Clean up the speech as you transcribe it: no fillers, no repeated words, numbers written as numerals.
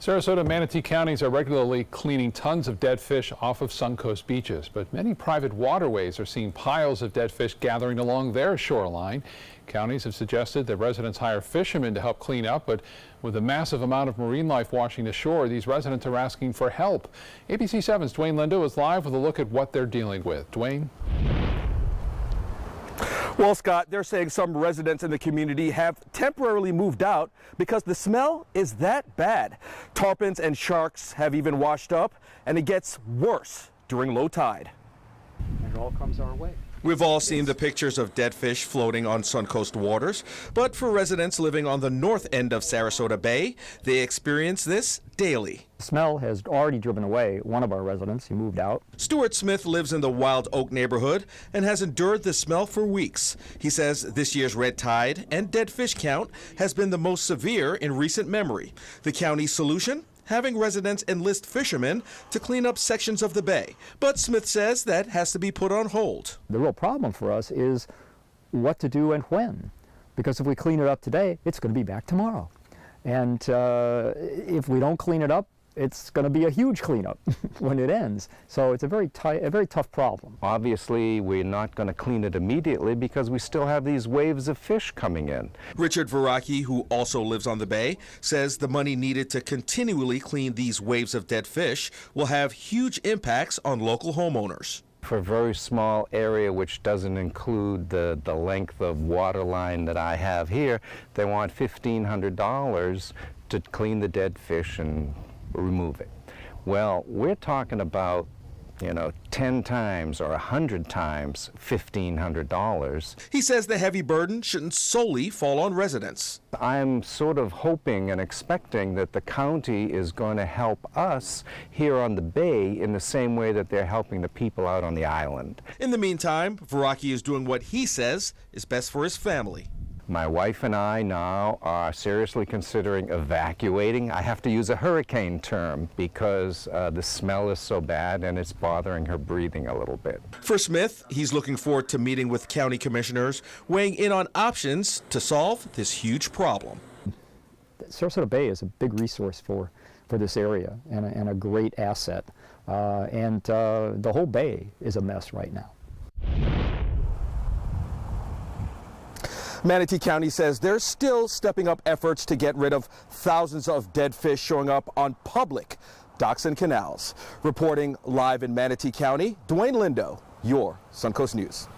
Sarasota and Manatee counties are regularly cleaning tons of dead fish off of Suncoast beaches, but many private waterways are seeing piles of dead fish gathering along their shoreline. Counties have suggested that residents hire fishermen to help clean up, but with a massive amount of marine life washing the shore, these residents are asking for help. ABC 7's Dwayne Lindo is live with a look at what they're dealing with. Dwayne? Well, Scott, they're saying some residents in the community have temporarily moved out because the smell is that bad. Tarpons and sharks have even washed up, and it gets worse during low tide. It all comes our way. We've all seen the pictures of dead fish floating on Suncoast waters, but for residents living on the north end of Sarasota Bay, they experience this daily. The smell has already driven away one of our residents. He moved out. Stuart Smith lives in the Wild Oak neighborhood and has endured the smell for weeks. He says this year's red tide and dead fish count has been the most severe in recent memory. The county's solution? Having residents enlist fishermen to clean up sections of the bay. But Smith says that has to be put on hold. The real problem for us is what to do and when. Because if we clean it up today, it's going to be back tomorrow. And if we don't clean it up, it's going to be a huge cleanup when it ends. So it's a very tough problem. Obviously, we're not going to clean it immediately because we still have these waves of fish coming in. Richard Veracki, who also lives on the bay, says the money needed to continually clean these waves of dead fish will have huge impacts on local homeowners. For a very small area, which doesn't include the length of water line that I have here, they want $1,500 to clean the dead fish and remove it. Well, we're talking about, 10 times or 100 times $1,500. He says the heavy burden shouldn't solely fall on residents. I'm sort of hoping and expecting that the county is going to help us here on the bay in the same way that they're helping the people out on the island. In the meantime, Veracki is doing what he says is best for his family. My wife and I now are seriously considering evacuating. I have to use a hurricane term because the smell is so bad and it's bothering her breathing a little bit. For Smith, he's looking forward to meeting with county commissioners, weighing in on options to solve this huge problem. Sarasota Bay is a big resource for this area and a great asset. The whole bay is a mess right now. Manatee County says they're still stepping up efforts to get rid of thousands of dead fish showing up on public docks and canals. Reporting live in Manatee County, Dwayne Lindo, your Suncoast News.